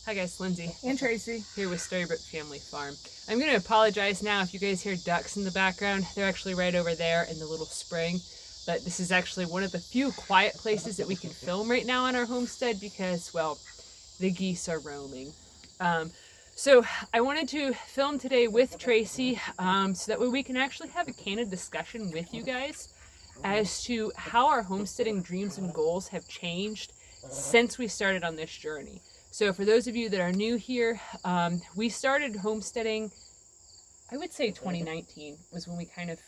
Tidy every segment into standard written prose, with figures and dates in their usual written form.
Hi guys, Lindsay And Tracy. here with Storybook Family Farm. I'm going to apologize now if you guys hear ducks in the background. They're actually right over there in the little spring. But this is actually one of the few quiet places that we can film right now on our homestead because, well, the geese are roaming. So I wanted to film today with Tracy so that way we can actually have a candid discussion with you guys as to how our homesteading dreams and goals have changed since we started on this journey. So for those of you that are new here, we started homesteading, I would say 2019 was when we kind of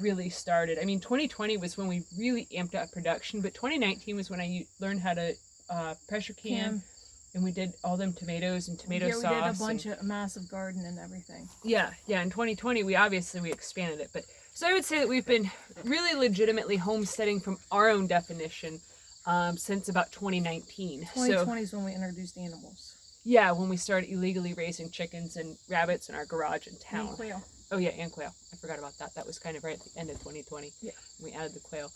really started. I mean, 2020 was when we really amped up production, but 2019 was when I learned how to pressure can. And we did all them tomatoes and tomato sauce. Yeah, we did a bunch of massive garden and everything. Yeah. In 2020, we expanded it. But so I would say that we've been really legitimately homesteading from our own definition since about 2019. 2020 is when we introduced animals. Yeah, when we started illegally raising chickens and rabbits in our garage in town. And quail. Oh yeah, and quail. I forgot about that. That was kind of right at the end of 2020. Yeah. We added the quail.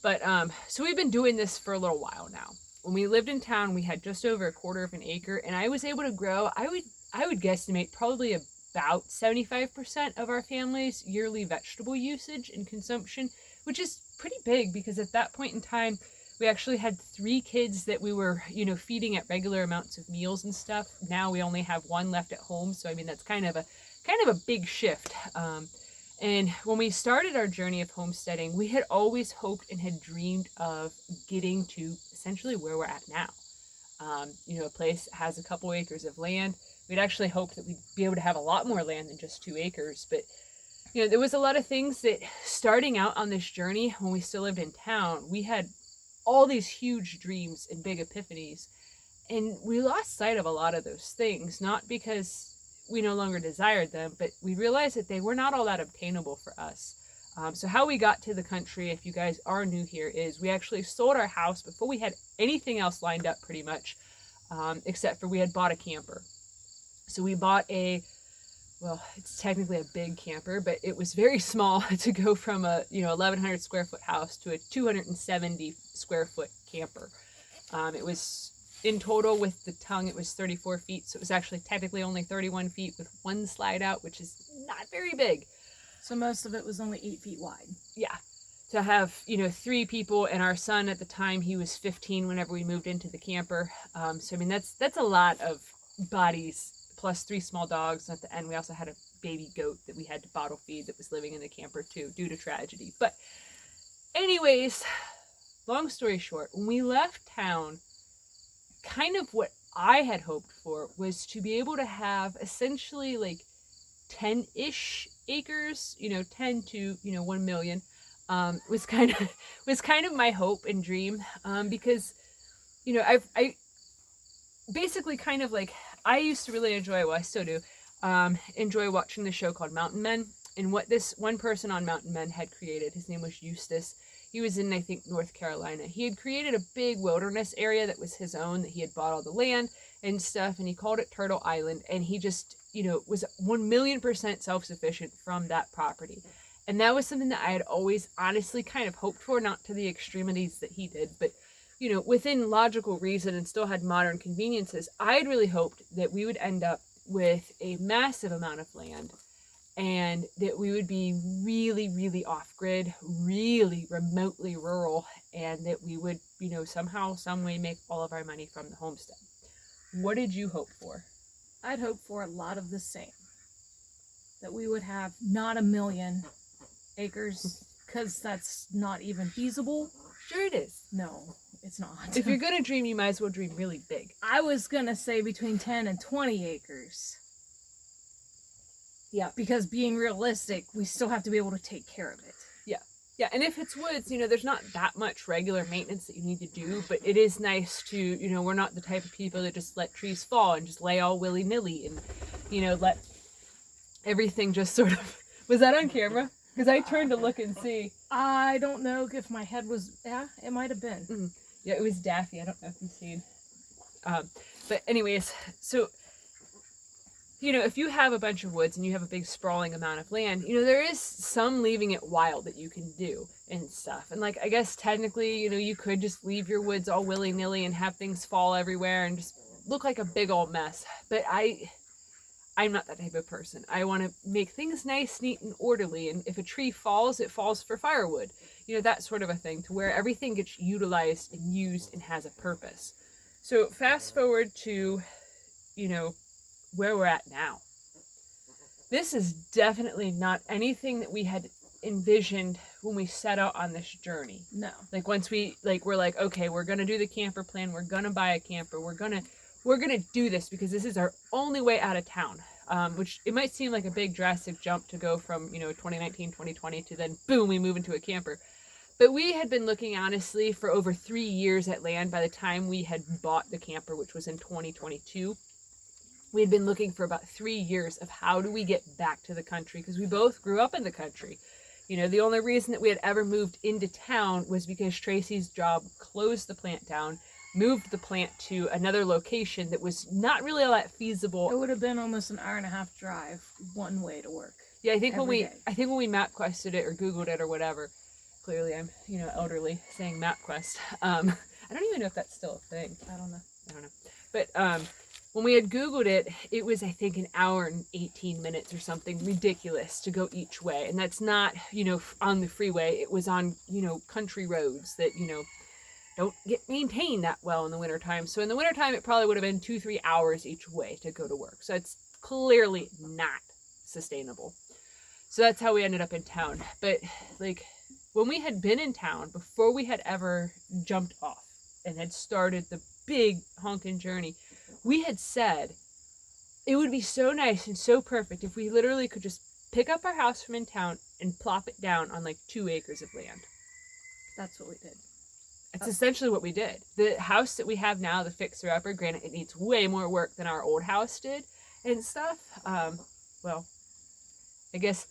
But so we've been doing this for a little while now. When we lived in town, we had just over 1/4 of an acre, and I was able to grow, I would guesstimate probably about 75% of our family's yearly vegetable usage and consumption, which is pretty big because at that point in time, we actually had 3 kids that we were, feeding at regular amounts of meals and stuff. Now we only have 1 left at home, so I mean that's kind of a big shift. And when we started our journey of homesteading, we had always hoped and had dreamed of getting to essentially where we're at now. A place that has a couple acres of land. We'd actually hoped that we'd be able to have a lot more land than just 2 acres. But, there was a lot of things that starting out on this journey when we still lived in town, we had all these huge dreams and big epiphanies. And we lost sight of a lot of those things, not because we no longer desired them, but we realized that they were not all that obtainable for us. So how we got to the country, if you guys are new here, is we actually sold our house before we had anything else lined up pretty much, except for we had bought a camper. So we bought it's technically a big camper, but it was very small to go from a 1,100 square foot house to a 270 square foot camper. It was in total with the tongue, it was 34 feet. So it was actually technically only 31 feet with 1 slide out, which is not very big. So most of it was only 8 feet wide. Yeah. To have, 3 people, and our son at the time, he was 15 whenever we moved into the camper. So I mean, that's a lot of bodies, plus 3 small dogs. And at the end, we also had a baby goat that we had to bottle feed that was living in the camper too, due to tragedy. But anyways, long story short, when we left town, kind of what I had hoped for was to be able to have essentially like 10-ish acres, 10 to 1 million, was kind of my hope and dream, because I basically kind of like, I used to really enjoy, well I still do, enjoy watching the show called Mountain Men, and what this one person on Mountain Men had created, his name was Eustace. He was in, I think, North Carolina. He had created a big wilderness area that was his own, that he had bought all the land and stuff, and he called it Turtle Island, and he just, was 1,000,000% self-sufficient from that property. And that was something that I had always honestly kind of hoped for, not to the extremities that he did, but, within logical reason and still had modern conveniences. I had really hoped that we would end up with a massive amount of land, and that we would be really, really off-grid, really remotely rural, and that we would, somehow, some way make all of our money from the homestead. What did you hope for? I'd hoped for a lot of the same. That we would have not 1 million acres, because that's not even feasible. Sure it is. No, it's not. If you're gonna dream, you might as well dream really big. I was gonna say between 10 and 20 acres. Yeah. Because being realistic, we still have to be able to take care of it. Yeah, and if it's woods, there's not that much regular maintenance that you need to do, but it is nice to, we're not the type of people that just let trees fall and just lay all willy-nilly and, let everything just sort of... Was that on camera? Because I turned to look and see. I don't know if my head was... Yeah, it might have been. Mm-hmm. Yeah, it was Daffy. I don't know if you've seen. But anyways, so... if you have a bunch of woods and you have a big sprawling amount of land, there is some leaving it wild that you can do and stuff. And I guess technically, you could just leave your woods all willy-nilly and have things fall everywhere and just look like a big old mess. But I'm not that type of person. I want to make things nice, neat, and orderly. And if a tree falls, it falls for firewood. That sort of a thing, to where everything gets utilized and used and has a purpose. So fast forward to, where we're at now. This is definitely not anything that we had envisioned when we set out on this journey. No. Like once we're like, okay, we're going to do the camper plan. We're going to buy a camper. We're going to do this because this is our only way out of town. Which it might seem like a big drastic jump to go from, 2019, 2020 to then boom, we move into a camper. But we had been looking honestly for over 3 years at land by the time we had bought the camper, which was in 2022. We had been looking for about 3 years of how do we get back to the country, because we both grew up in the country. The only reason that we had ever moved into town was because Tracy's job closed the plant down, moved the plant to another location that was not really all that feasible. It would have been almost an hour-and-a-half drive one way to work. Yeah, I think when we day. MapQuested it or Googled it or whatever, clearly I'm, elderly saying MapQuest. I don't even know if that's still a thing. I don't know. But when we had Googled it, it was, I think, an hour and 18 minutes or something ridiculous to go each way. And that's not, on the freeway. It was on, country roads that, don't get maintained that well in the wintertime. So in the wintertime, it probably would have been 2-3 hours each way to go to work. So it's clearly not sustainable. So that's how we ended up in town. But when we had been in town, before we had ever jumped off and had started the big honking journey, we had said it would be so nice and so perfect if we literally could just pick up our house from in town and plop it down on 2 acres of land. That's what we did. It's essentially what we did. The house that we have now, the fixer-upper, granted it needs way more work than our old house did and stuff. Well, I guess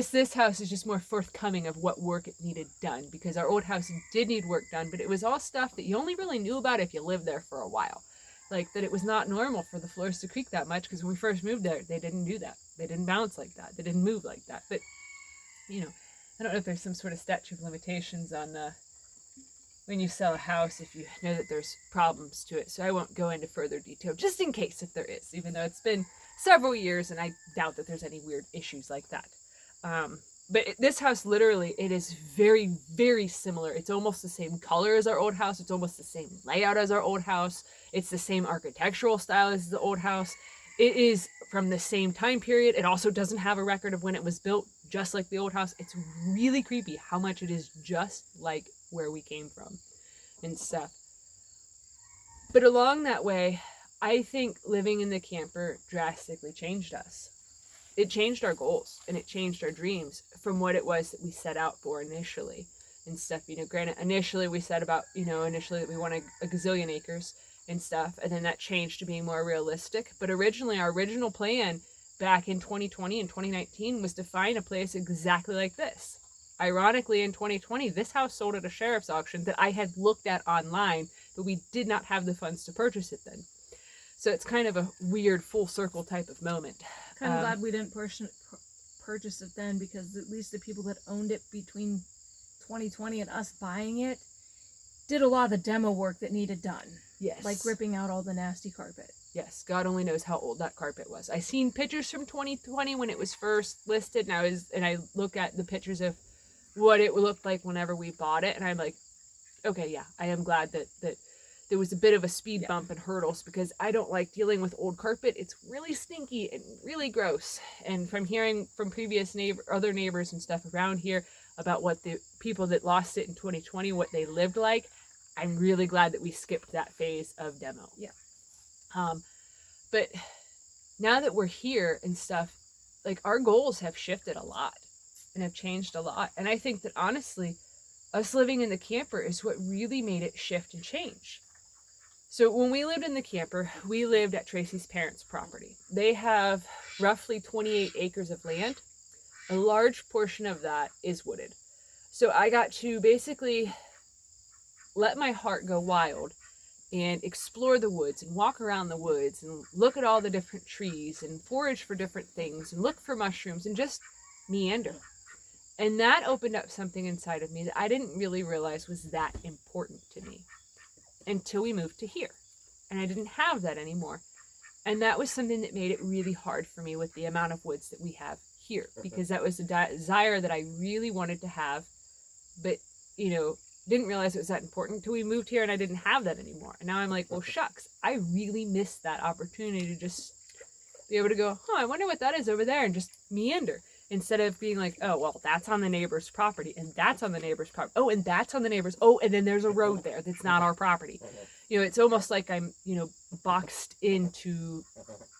this house is just more forthcoming of what work it needed done, because our old house did need work done, but it was all stuff that you only really knew about if you lived there for a while. Like that it was not normal for the floors to creak that much, because when we first moved there, they didn't do that. They didn't bounce like that. They didn't move like that. But, I don't know if there's some sort of statute of limitations on when you sell a house, if you know that there's problems to it. So I won't go into further detail, just in case if there is, even though it's been several years and I doubt that there's any weird issues like that. But this house, literally, it is very, very similar. It's almost the same color as our old house. It's almost the same layout as our old house. It's the same architectural style as the old house. It is from the same time period. It also doesn't have a record of when it was built, just like the old house. It's really creepy how much it is just like where we came from and stuff. But along that way, I think living in the camper drastically changed us. It changed our goals and it changed our dreams from what it was that we set out for initially and stuff. Granted, initially we said about, initially that we wanted a gazillion acres and stuff, and then that changed to being more realistic. But originally, our original plan back in 2020 and 2019 was to find a place exactly like this. Ironically, in 2020, this house sold at a sheriff's auction that I had looked at online, but we did not have the funds to purchase it then. So it's kind of a weird full circle type of moment. Kind of glad we didn't purchase it then, because at least the people that owned it between 2020 and us buying it did a lot of the demo work that needed done. Yes. Like ripping out all the nasty carpet. Yes, God only knows how old that carpet was. I seen pictures from 2020 when it was first listed, and I look at the pictures of what it looked like whenever we bought it, and I'm like, okay, yeah, I am glad that there was a bit of a speed bump and hurdles, because I don't like dealing with old carpet. It's really stinky and really gross. And from hearing from previous other neighbors and stuff around here about what the people that lost it in 2020, what they lived like, I'm really glad that we skipped that phase of demo. Yeah. But now that we're here and stuff, our goals have shifted a lot and have changed a lot. And I think that honestly, us living in the camper is what really made it shift and change. So when we lived in the camper, we lived at Tracy's parents' property. They have roughly 28 acres of land. A large portion of that is wooded. So I got to basically let my heart go wild and explore the woods and walk around the woods and look at all the different trees and forage for different things and look for mushrooms and just meander. And that opened up something inside of me that I didn't really realize was that important to me until we moved to here. and I didn't have that anymore. And that was something that made it really hard for me with the amount of woods that we have here, because that was a desire that I really wanted to have, but, you know, didn't realize it was that important until we moved here and I didn't have that anymore. And now I'm like, well, shucks, I really missed that opportunity to just be able to go, I wonder what that is over there, and just meander. Instead of being like, oh, well, that's on the neighbor's property, and that's on the neighbor's property. Oh, and that's on the neighbor's. Oh, and then there's a road there that's not our property. You know, it's almost like I'm, you know, boxed into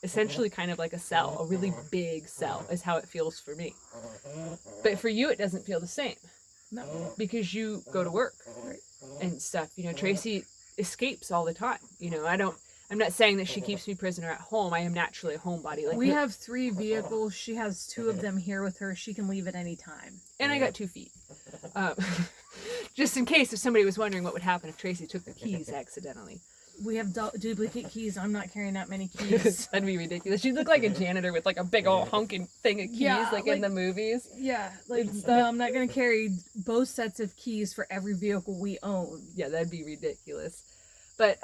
essentially kind of like a cell, a really big cell is how it feels for me. But for you, it doesn't feel the same. No. Because you go to work and stuff. You know, Tracy escapes all the time. You know, I'm not saying that she keeps me prisoner at home. I am naturally a homebody. Like, we have 3 vehicles. She has 2 of them here with her. She can leave at any time. And I got 2 feet. Just in case if somebody was wondering what would happen if Tracy took the keys accidentally. We have duplicate keys. I'm not carrying that many keys. That'd be ridiculous. She'd look like a janitor with like a big old honking thing of keys, Yeah, like in the movies. Yeah, like, It's no, I'm not going to carry both sets of keys for every vehicle we own. Yeah, that'd be ridiculous. But,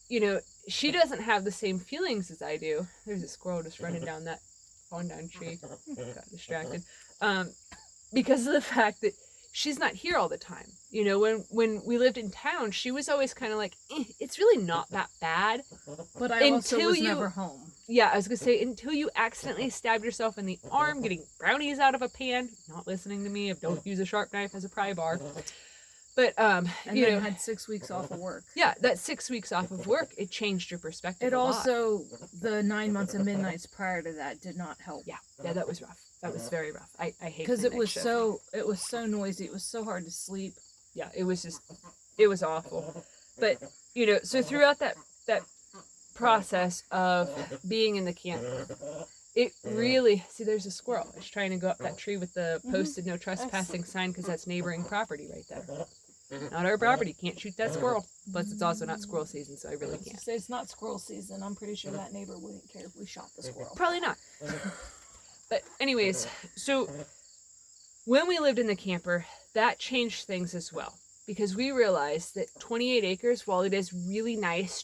you know, she doesn't have the same feelings as I do. There's a squirrel just running down that fondant tree. Got distracted. Because of the fact that she's not here all the time. You know, when we lived in town, she was always kind of like, it's really not that bad. But I also Until was you- never home. Yeah, I was going to say, until you accidentally stabbed yourself in the arm getting brownies out of a pan, not listening to me, of don't use a sharp knife as a pry bar. But, And you then know, had 6 weeks off of work. yeah, that 6 weeks off of work, it changed your perspective It a lot. also, the 9 months of midnights prior to that did not help. Yeah, that was rough. That was very rough. I hate Because the it night was shift. so noisy. It was so hard to sleep. Yeah, it was awful. But, you know, so throughout that process of being in the camper, it really, see, there's a squirrel. It's trying to go up that tree with the posted no trespassing sign, because that's neighboring property right there. Not our property. Can't shoot that squirrel. Plus, it's also not squirrel season, so I really can't. Say it's not squirrel season. I'm pretty sure that neighbor wouldn't care if we shot the squirrel. Probably not. But anyways, so when we lived in the camper, that changed things as well, because we realized that 28 acres, while it is really nice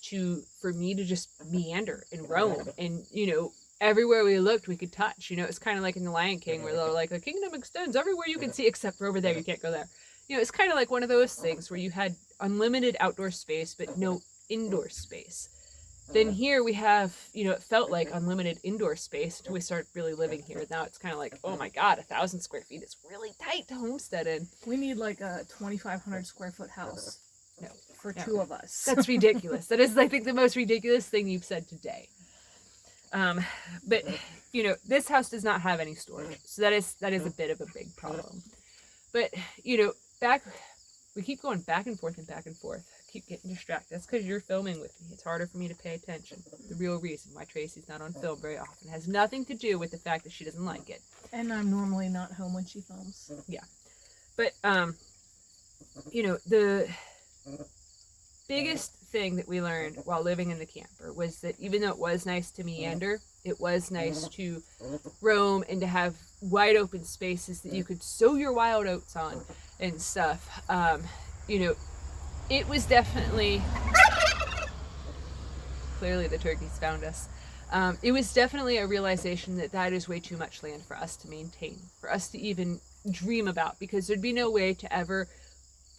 for me to just meander and roam, and, you know, everywhere we looked we could touch. You know, it's kind of like in The Lion King, where they're like, the kingdom extends everywhere you can see, except for over there, you can't go there. You know, it's kind of like one of those things where you had unlimited outdoor space but no indoor space. Then here we have, you know, it felt like unlimited indoor space until we started really living here. Now it's kind of like, oh my God, 1,000 square feet is really tight to homestead in. We need like a 2,500 square foot house. No, For no. 2 of us. That's ridiculous. That is, I think, the most ridiculous thing you've said today. But, you know, this house does not have any storage. So that is a bit of a big problem. But, you know, we keep going back and forth and back and forth. Keep getting distracted. That's because you're filming with me. It's harder for me to pay attention. The real reason why Tracy's not on film very often has nothing to do with the fact that she doesn't like it. And I'm normally not home when she films. But, you know, the biggest thing that we learned while living in the camper was that even though it was nice to meander, it was nice to roam and to have wide open spaces that you could sow your wild oats on and stuff. You know, it was definitely, clearly the turkeys found us. It was definitely a realization that is way too much land for us to maintain, for us to even dream about, because there'd be no way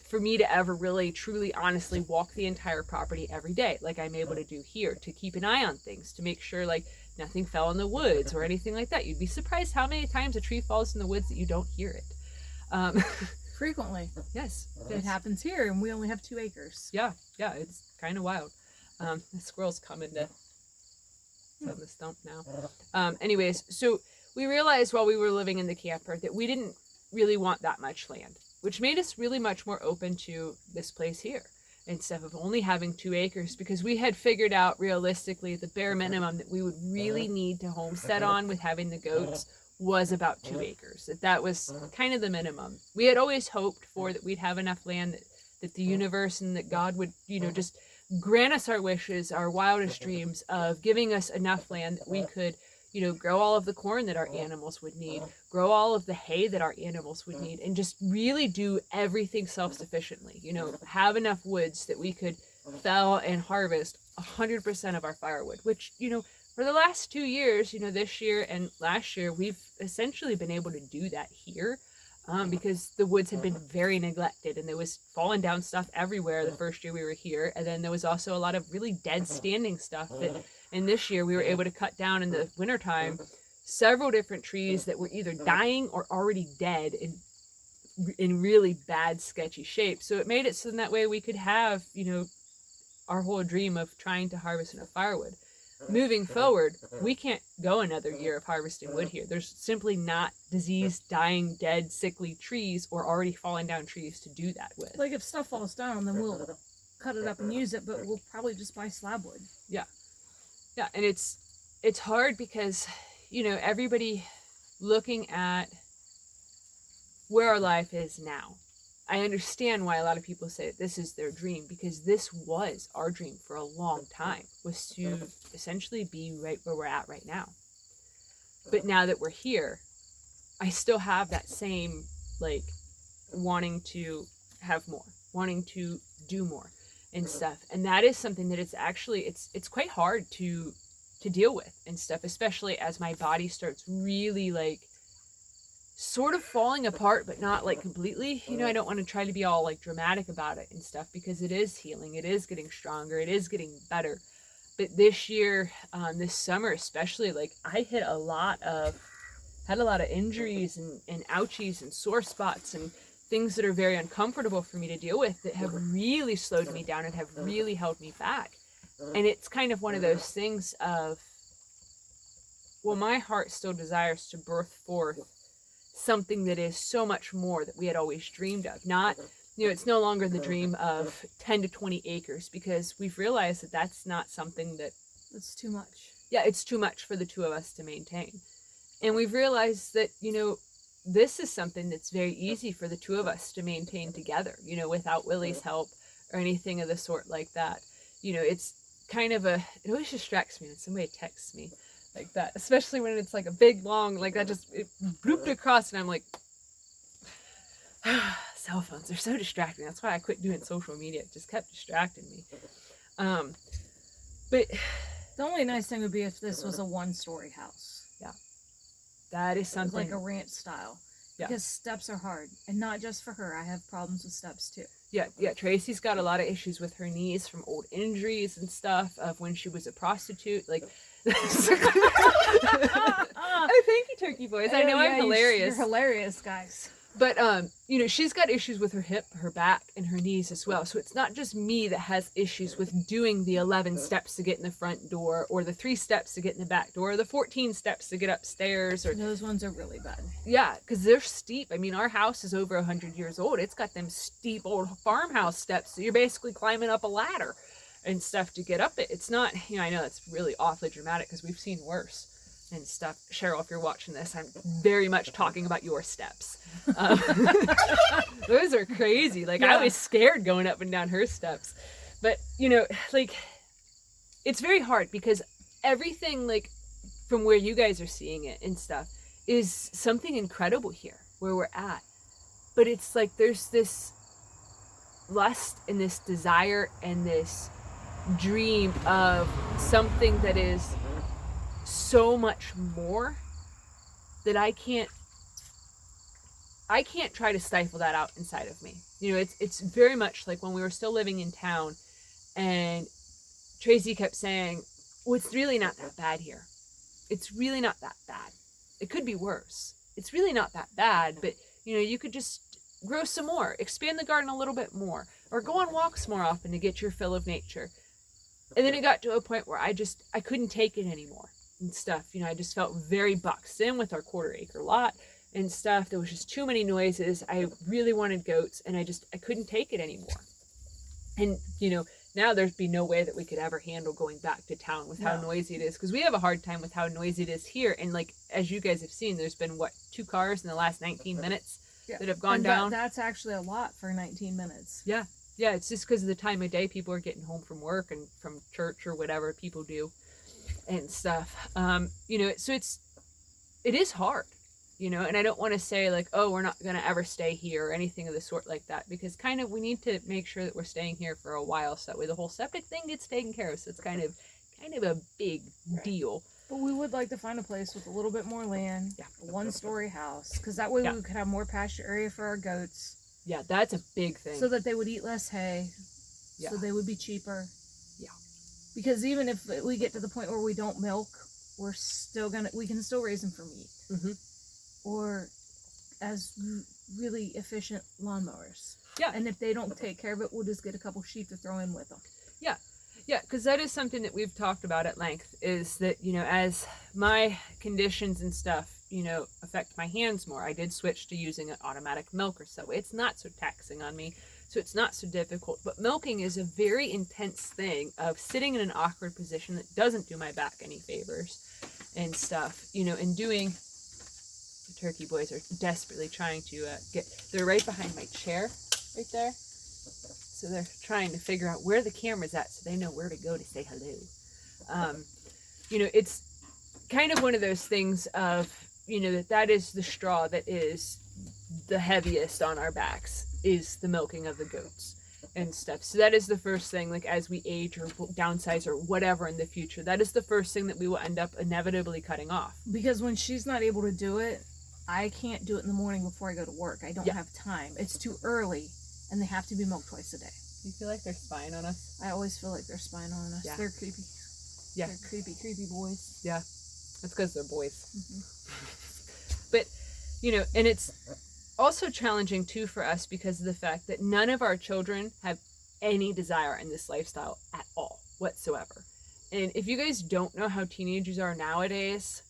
for me to ever really, truly, honestly walk the entire property every day like I'm able to do here, to keep an eye on things, to make sure like nothing fell in the woods or anything like that. You'd be surprised how many times a tree falls in the woods that you don't hear it. Frequently. Yes. It happens here, and we only have 2 acres. Yeah, it's kind of wild. The squirrel's coming to on the stump now. Anyways, so we realized while we were living in the camper that we didn't really want that much land, which made us really much more open to this place here instead of only having 2 acres, because we had figured out realistically the bare minimum that we would really need to homestead on with having the goats was about 2 acres. That was kind of the minimum. We had always hoped for that we'd have enough land that the universe and that God would, you know, just grant us our wishes, our wildest dreams of giving us enough land that we could, you know, grow all of the corn that our animals would need, grow all of the hay that our animals would need, and just really do everything self-sufficiently. You know, have enough woods that we could fell and harvest 100% of our firewood, which, for the last 2 years, this year and last year, we've essentially been able to do that here. Because the woods had been very neglected and there was falling down stuff everywhere the first year we were here. And then there was also a lot of really dead standing stuff and this year we were able to cut down in the wintertime several different trees that were either dying or already dead in really bad, sketchy shape. So it made it so that way we could have, our whole dream of trying to harvest enough firewood. Moving forward, we can't go another year of harvesting wood here. There's simply not diseased, dying, dead, sickly trees or already falling down trees to do that with. Like if stuff falls down, then we'll cut it up and use it, but we'll probably just buy slab wood. Yeah, and it's hard because, everybody looking at where our life is now. I understand why a lot of people say that this is their dream, because this was our dream for a long time, was to essentially be right where we're at right now. But now that we're here, I still have that same, wanting to have more, wanting to do more and stuff. And that is something that it's actually, it's quite hard to deal with and stuff, especially as my body starts really, sort of falling apart, but not completely. I don't want to try to be all dramatic about it and stuff, because it is healing, it is getting stronger, it is getting better. But this year, this summer especially, I had a lot of injuries and ouchies and sore spots and things that are very uncomfortable for me to deal with that have really slowed me down and have really held me back. And it's kind of one of those things of, well, my heart still desires to birth forth something that is so much more that we had always dreamed of. Not, it's no longer the dream of 10 to 20 acres, because we've realized that that's not something that's too much. Yeah, it's too much for the two of us to maintain. And we've realized that, this is something that's very easy for the two of us to maintain together, without Willie's help or anything of the sort like that. It's kind of it always distracts me when somebody texts me like that, especially when it's a big long, that just it blooped across, and I'm like, cell phones, they're so distracting. That's why I quit doing social media. It just kept distracting me. But the only nice thing would be if this was a one-story house. Yeah, that is something like a ranch style. Yeah. Because steps are hard, and not just for her. I have problems with steps too. Yeah. Tracy's got a lot of issues with her knees from old injuries and stuff of when she was a prostitute. Oh, thank you, Turkey Boys. I know I'm hilarious. You're hilarious, guys. But she's got issues with her hip, her back, and her knees as well. So it's not just me that has issues with doing the 11 steps to get in the front door, or the 3 steps to get in the back door, or the 14 steps to get upstairs. Or those ones are really bad. Yeah, because they're steep. I mean, our house is over 100 years old. It's got them steep old farmhouse steps. So you're basically climbing up a ladder and stuff to get up it. It's not, I know it's really awfully dramatic because we've seen worse and stuff. Cheryl, if you're watching this, I'm very much talking about your steps. Those are crazy. I was scared going up and down her steps. But, it's very hard because everything, from where you guys are seeing it and stuff, is something incredible here where we're at. But it's there's this lust and this desire and this dream of something that is so much more that I can't try to stifle that out inside of me. It's very much like when we were still living in town and Tracy kept saying, well, it's really not that bad here. It's really not that bad. It could be worse. It's really not that bad, but you could just grow some more, expand the garden a little bit more, or go on walks more often to get your fill of nature. And then it got to a point where I couldn't take it anymore and stuff. I just felt very boxed in with our 1/4 acre lot and stuff. There was just too many noises. I really wanted goats, and I couldn't take it anymore. And, now there'd be no way that we could ever handle going back to town with how noisy it is, because we have a hard time with how noisy it is here. And as you guys have seen, there's been 2 cars in the last 19 minutes that have gone down. That's actually a lot for 19 minutes. Yeah, it's just because of the time of day people are getting home from work and from church or whatever people do and stuff. So it is hard. and I don't want to say like, oh, we're not going to ever stay here or anything of the sort like that, because kind of we need to make sure that we're staying here for a while, so that way the whole septic thing gets taken care of. So it's kind of a big deal. But we would like to find a place with a little bit more land, Yeah. a one-story house, because that way Yeah. we could have more pasture area for our goats, Yeah, that's a big thing. so that they would eat less hay, Yeah. so they would be cheaper. Yeah. Because even if we get to the point where we don't milk, we can still raise them for meat, Mhm. or as really efficient lawnmowers. Yeah. And if they don't take care of it, we'll just get a couple sheep to throw in with them. Yeah, because that is something that we've talked about at length, is that, as my conditions and stuff, affect my hands more, I did switch to using an automatic milker, so it's not so taxing on me, so it's not so difficult. But milking is a very intense thing of sitting in an awkward position that doesn't do my back any favors and stuff, and doing, the turkey boys are desperately trying to they're right behind my chair, right there. So they're trying to figure out where the camera's at so they know where to go to say hello. It's kind of one of those things of, that is the straw that is the heaviest on our backs, is the milking of the goats and stuff. So that is the first thing, like as we age or downsize or whatever in the future, that is the first thing that we will end up inevitably cutting off. Because when she's not able to do it, I can't do it in the morning before I go to work. I don't Yeah. have time. It's too early, and they have to be milked twice a day. You feel like they're spying on us? I always feel like they're spying on us. Yeah. They're creepy. Yeah. They're creepy boys. That's because they're boys. Mm-hmm. But, and it's also challenging too for us because of the fact that none of our children have any desire in this lifestyle at all whatsoever. And if you guys don't know how teenagers are nowadays,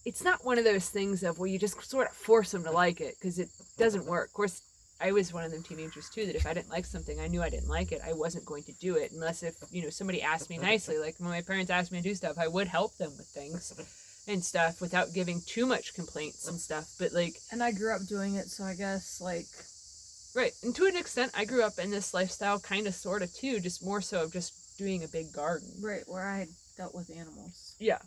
it's not one of those things of where you just sort of force them to like it, because it doesn't work. Of course, I was one of them teenagers too, that if I didn't like something, I knew I didn't like it. I wasn't going to do it unless if, somebody asked me nicely. Like when my parents asked me to do stuff, I would help them with things and stuff without giving too much complaints and stuff. But and I grew up doing it, so I guess right. And to an extent, I grew up in this lifestyle kind of sort of too, just more so of just doing a big garden. right, where I dealt with animals. Yeah.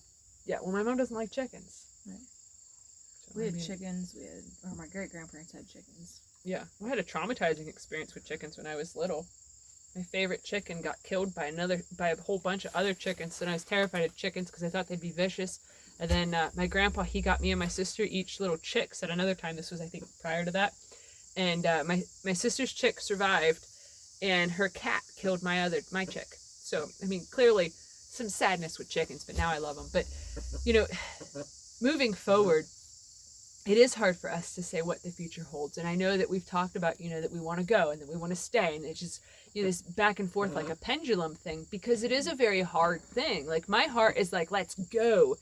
Yeah. Well, my mom doesn't like chickens. Right. So, We had chickens. Or my great grandparents had chickens. Yeah. I had a traumatizing experience with chickens when I was little. My favorite chicken got killed by a whole bunch of other chickens, and I was terrified of chickens because I thought they'd be vicious. And then my grandpa, he got me and my sister each little chicks at another time. This was, I think, prior to that. And my sister's chick survived, and her cat killed my chick. So, I mean, clearly some sadness with chickens, but now I love them. But, moving forward, it is hard for us to say what the future holds. And I know that we've talked about, that we want to go and that we want to stay. And it's just, this back and forth like a pendulum thing, because it is a very hard thing. Like my heart is like, let's go.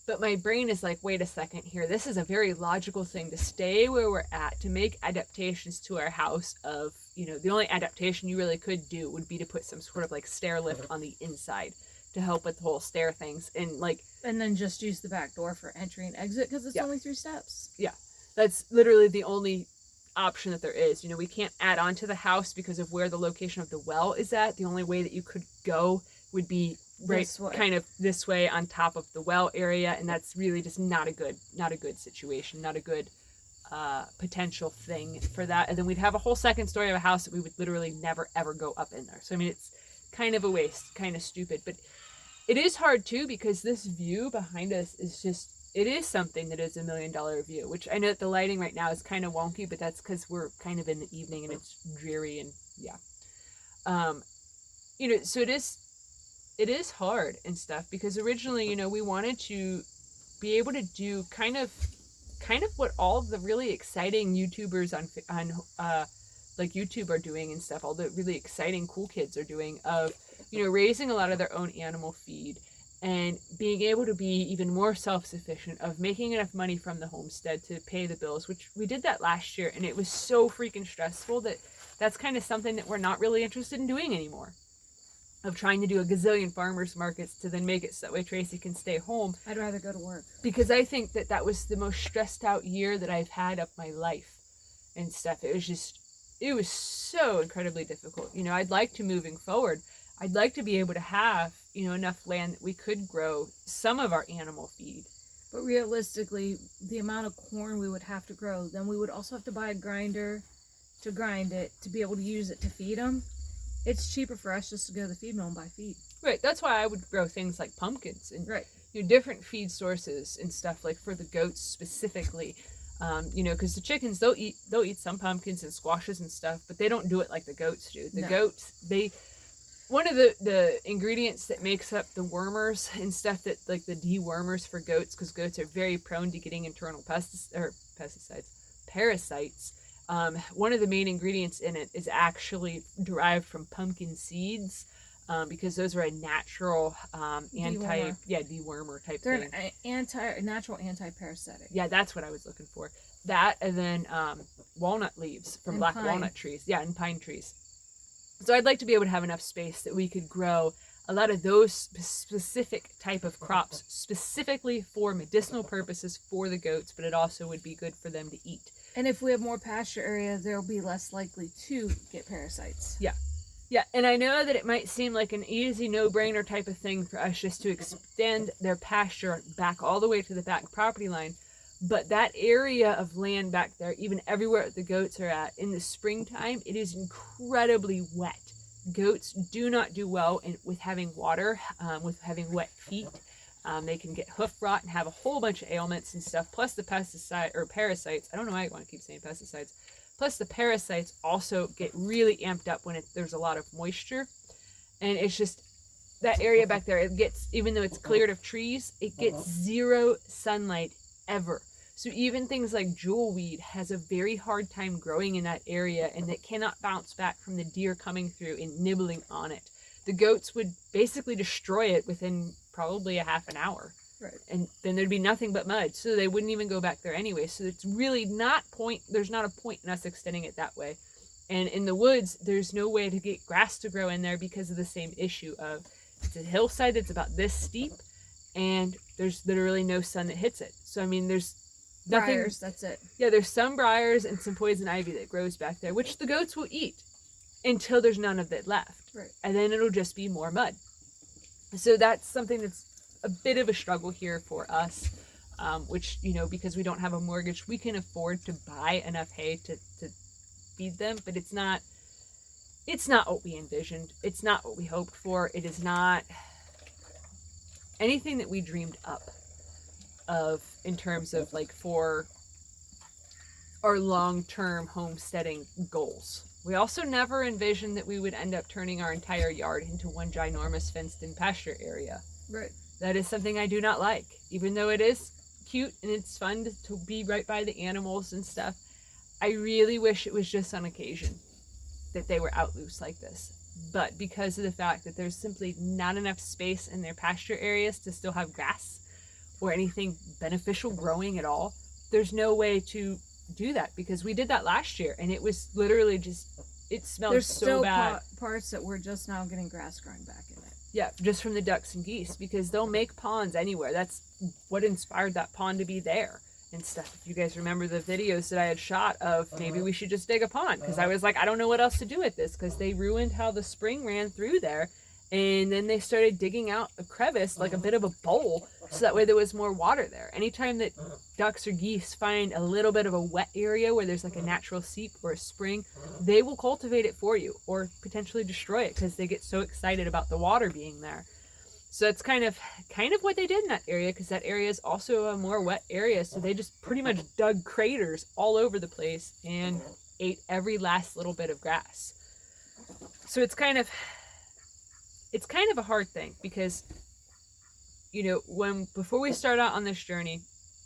But my brain is like, wait a second here. This is a very logical thing to stay where we're at, to make adaptations to our house of, the only adaptation you really could do would be to put some sort of like stair lift on the inside to help with the whole stair things. And then just use the back door for entry and exit, because it's Yeah. only 3 steps. That's literally the only option that there is. We can't add on to the house because of where the location of the well is at. The only way that you could go would be right This way. kind of this way on top of the well area, and that's really just not a good situation, not a good potential thing for that. And then we'd have a whole second story of a house that we would literally never ever go up in there. So I mean, it's kind of a waste, kind of stupid, but it is hard too, because this view behind us is just, it is something that is $1 million view, which I know that the lighting right now is kind of wonky, but that's because we're kind of in the evening and it's dreary, and so it is hard and stuff, because originally, we wanted to be able to do kind of what all of the really exciting YouTubers on like YouTube are doing and stuff, all the really exciting cool kids are doing, of raising a lot of their own animal feed and being able to be even more self-sufficient, of making enough money from the homestead to pay the bills, which we did that last year, and it was so freaking stressful that that's kind of something that we're not really interested in doing anymore, of trying to do a gazillion farmers markets to then make it so that way Tracy can stay home. I'd rather go to work. Because I think that was the most stressed out year that I've had of my life and stuff. It was so incredibly difficult. I'd like to, moving forward, I'd like to be able to have, enough land that we could grow some of our animal feed But realistically, the amount of corn we would have to grow, then we would also have to buy a grinder to grind it to be able to use it to feed them. It's cheaper for us just to go to the feed mill and buy feed. Right. That's why I would grow things like pumpkins and Right. different feed sources and stuff, like for the goats specifically. Because the chickens, they'll eat some pumpkins and squashes and stuff, but they don't do it like the goats do. The No. goats, one of the ingredients that makes up the wormers and stuff, that like the dewormers for goats, because goats are very prone to getting internal parasites. One of the main ingredients in it is actually derived from pumpkin seeds, because those are a natural dewormer type They're thing. an natural anti-parasitic. Yeah, that's what I was looking for. That, and then walnut leaves from And black pine. walnut trees. Yeah, and pine trees. So I'd like to be able to have enough space that we could grow a lot of those specific type of crops specifically for medicinal purposes for the goats, but it also would be good for them to eat. And if we have more pasture area, they'll be less likely to get parasites. Yeah, and I know that it might seem like an easy no-brainer type of thing for us just to extend their pasture back all the way to the back property line, but that area of land back there, even everywhere the goats are at, in the springtime, it is incredibly wet. Goats do not do well with having water, with having wet feet. They can get hoof rot and have a whole bunch of ailments and stuff, plus the parasites. I don't know why I want to keep saying pesticides. Plus the parasites also get really amped up when there's a lot of moisture. And it's just, that area back there, it gets, even though it's cleared of trees, it gets zero sunlight ever. So even things like jewelweed has a very hard time growing in that area, and it cannot bounce back from the deer coming through and nibbling on it. The goats would basically destroy it within probably a half an hour. Right. And then there'd be nothing but mud, so they wouldn't even go back there anyway. So it's really there's not a point in us extending it that way. And in the woods, there's no way to get grass to grow in there because of the same issue of, it's a hillside that's about this steep, and there's literally no sun that hits it. So I mean, there's nothing. Briars, that's it. Yeah, there's some briars and some poison ivy that grows back there, which the goats will eat until there's none of it left. Right. And then it'll just be more mud. So that's something that's a bit of a struggle here for us, which, because we don't have a mortgage, we can afford to buy enough hay to feed them, but it's not what we envisioned. It's not what we hoped for. It is not anything that we dreamed up of in terms of like for our long-term homesteading goals. We also never envisioned that we would end up turning our entire yard into one ginormous fenced-in pasture area. Right. That is something I do not like. Even though it is cute and it's fun to be right by the animals and stuff, I really wish it was just on occasion that they were out loose like this. But because of the fact that there's simply not enough space in their pasture areas to still have grass or anything beneficial growing at all, there's no way to do that, because we did that last year and it was literally just, it smelled There's so still bad. parts that we're just now getting grass growing back in it. Yeah, just from the ducks and geese, because they'll make ponds anywhere. That's what inspired that pond to be there and stuff. If you guys remember the videos that I had shot of maybe we should just dig a pond, because I was like, I don't know what else to do with this, because they ruined how the spring ran through there. And then they started digging out a crevice, like a bit of a bowl, so that way there was more water there. Anytime that ducks or geese find a little bit of a wet area where there's like a natural seep or a spring, they will cultivate it for you or potentially destroy it because they get so excited about the water being there. So it's kind of what they did in that area, because that area is also a more wet area. So they just pretty much dug craters all over the place and ate every last little bit of grass. So it's kind of a hard thing, because before we start out on this journey,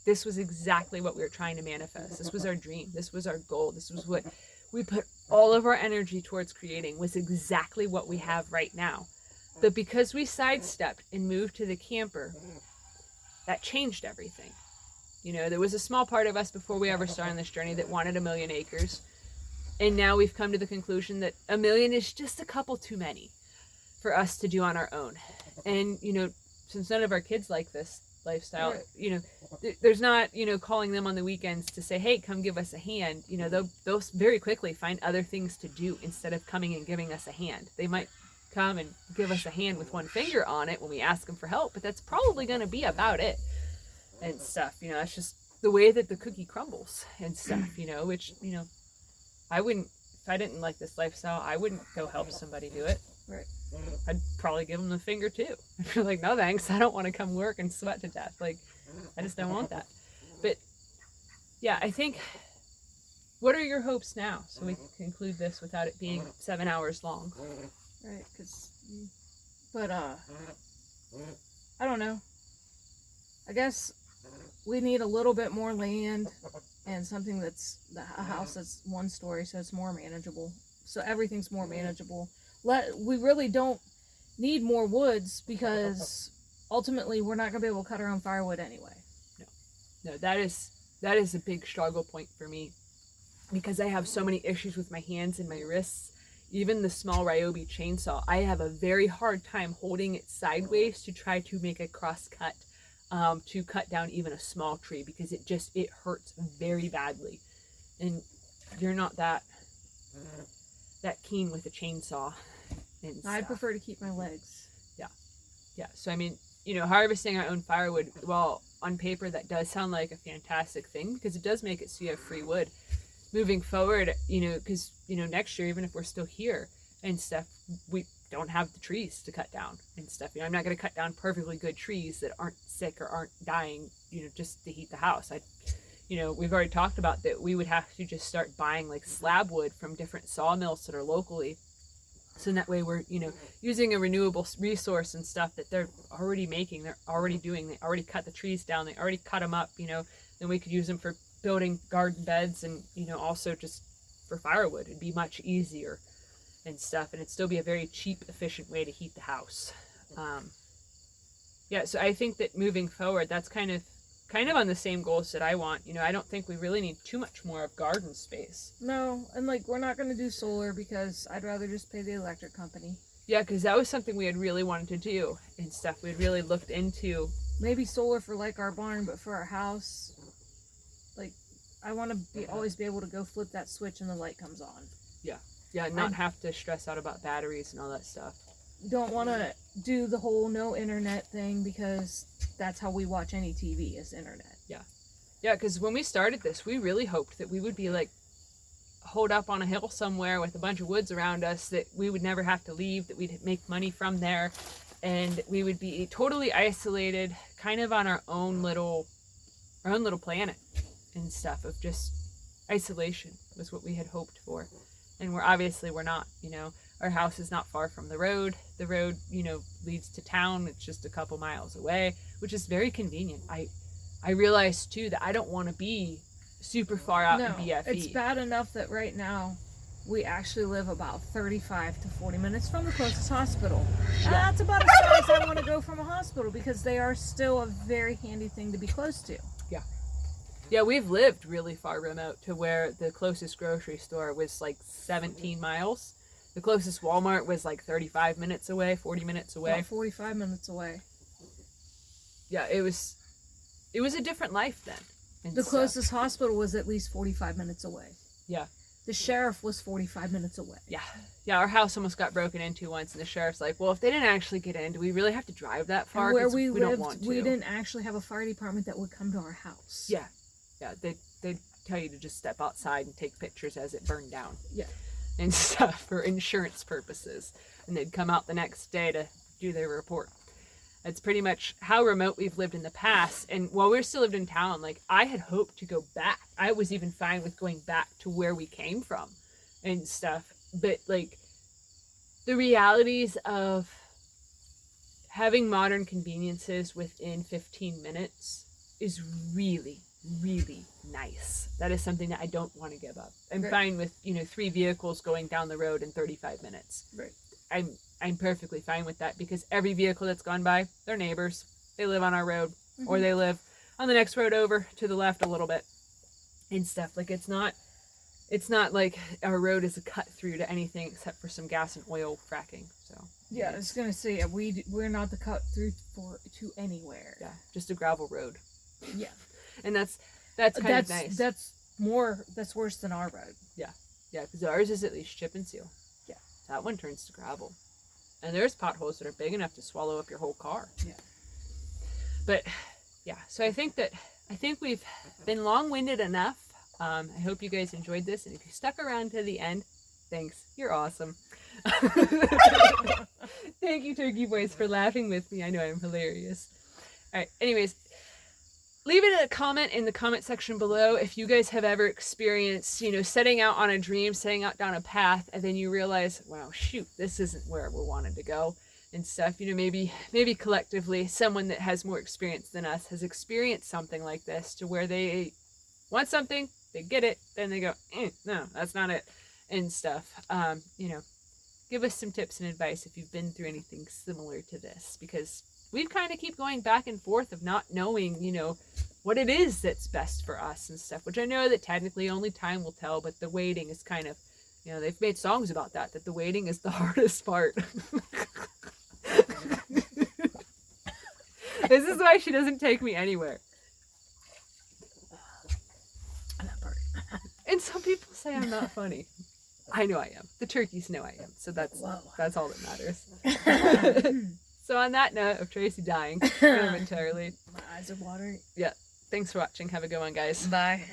this was exactly what we were trying to manifest. This was our dream. This was our goal. This was what we put all of our energy towards creating, was exactly what we have right now. But because we sidestepped and moved to the camper, that changed everything. There was a small part of us before we ever started on this journey that wanted 1 million acres. And now we've come to the conclusion that 1 million is just a couple too many for us to do on our own. And, since none of our kids like this lifestyle, Right. There's not, calling them on the weekends to say, hey, come give us a hand. They'll very quickly find other things to do instead of coming and giving us a hand. They might come and give us a hand with one finger on it when we ask them for help, but that's probably going to be about it. and stuff. You know, that's just the way that the cookie crumbles and stuff, you know, which, you know, I wouldn't, if I didn't like this lifestyle, I wouldn't go help somebody do it. Right. I'd probably give them the finger too. I'd be like, no thanks, I don't want to come work and sweat to death. Like, I just don't want that. But yeah, I think, what are your hopes now? So we can conclude this without it being 7 hours long. Right, but I don't know. I guess we need a little bit more land and something that's a house that's one story, so it's more manageable. So everything's more manageable. We really don't need more woods because ultimately we're not gonna be able to cut our own firewood anyway. No, that is a big struggle point for me because I have so many issues with my hands and my wrists. Even the small Ryobi chainsaw, I have a very hard time holding it sideways to try to make a cross cut, to cut down even a small tree, because it hurts very badly. And you're not that keen with a chainsaw. And I'd prefer to keep my legs. Yeah. So I mean, you know, harvesting our own firewood, well, on paper that does sound like a fantastic thing because it does make it so you have free wood. Moving forward, you know, because, you know, next year, even if we're still here and stuff, we don't have the trees to cut down and stuff. You know, I'm not going to cut down perfectly good trees that aren't sick or aren't dying, you know, just to heat the house. You know, we've already talked about that we would have to just start buying like slab wood from different sawmills that are locally. So in that way we're, you know, using a renewable resource and stuff that they're already making, they're already doing, they already cut the trees down, they already cut them up, you know, then we could use them for building garden beds and, you know, also just for firewood. It'd be much easier and stuff, and it'd still be a very cheap, efficient way to heat the house. Yeah, so I think that moving forward, that's kind of on the same goals that I want. You know, I don't think we really need too much more of garden space. No, and like we're not going to do solar because I'd rather just pay the electric company. Yeah, because that was something we had really wanted to do and stuff. We had really looked into. Maybe solar for like our barn, but for our house, like I want to always be able to go flip that switch and the light comes on. Yeah, not have to stress out about batteries and all that stuff. Don't want to do the whole no internet thing because that's how we watch any TV is internet. Yeah, because when we started this, we really hoped that we would be like holed up on a hill somewhere with a bunch of woods around us, that we would never have to leave, that we'd make money from there, and we would be totally isolated, kind of on our own little planet and stuff of just isolation was what we had hoped for. And we're not, you know. Our house is not far from the road. The road, you know, leads to town. It's just a couple miles away, which is very convenient. I realized too that I don't want to be super far out in BFE. It's bad enough that right now we actually live about 35 to 40 minutes from the closest hospital. Yeah. That's about as far as I want to go from a hospital because they are still a very handy thing to be close to. Yeah, we've lived really far remote to where the closest grocery store was like 17 miles. The closest Walmart was like 35 minutes away, 40 minutes away. About 45 minutes away. Yeah, it was a different life then. The closest hospital was at least 45 minutes away. Yeah. The sheriff was 45 minutes away. Yeah, our house almost got broken into once, and the sheriff's like, well, if they didn't actually get in, do we really have to drive that far? And where we don't lived, want to. we didn't actually have a fire department that would come to our house. Yeah, they'd tell you to just step outside and take pictures as it burned down. Yeah. And stuff for insurance purposes. And they'd come out the next day to do their report. That's pretty much how remote we've lived in the past. And while we still lived in town, like, I had hoped to go back. I was even fine with going back to where we came from and stuff. But, like, the realities of having modern conveniences within 15 minutes is really, really nice. That is something that I don't want to give up. I'm fine with, you know, 3 vehicles going down the road in 35 minutes. Right. I'm perfectly fine with that because every vehicle that's gone by, they're neighbors. They live on our road, or they live on the next road over to the left a little bit and stuff. Like, it's not like our road is a cut through to anything except for some gas and oil fracking. So yeah, I was gonna say we're not the cut through to anywhere. Yeah, just a gravel road. Yeah, and that's kind of nice. That's worse than our road. Yeah, because ours is at least chip and seal. Yeah, that one turns to gravel. And there's potholes that are big enough to swallow up your whole car. Yeah. But yeah, so I think we've been long-winded enough. I hope you guys enjoyed this, and if you stuck around to the end, thanks. You're awesome. Thank you, Turkey Boys, for laughing with me. I know I'm hilarious. All right. Anyways, leave it a comment in the comment section below if you guys have ever experienced, setting out on a dream, setting out down a path, and then you realize, wow, shoot, this isn't where we wanted to go and stuff. Maybe collectively someone that has more experience than us has experienced something like this to where they want something, they get it, then they go, no, that's not it, and stuff. Give us some tips and advice if you've been through anything similar to this, because we kind of keep going back and forth of not knowing, what it is that's best for us and stuff, which I know that technically only time will tell, but the waiting is kind of, they've made songs about that the waiting is the hardest part. This is why she doesn't take me anywhere. That part. And some people say I'm not funny. I know I am. The turkeys know I am. So that's all that matters. So on that note of Tracy dying momentarily. My eyes are watering. Yeah. Thanks for watching. Have a good one, guys. Bye.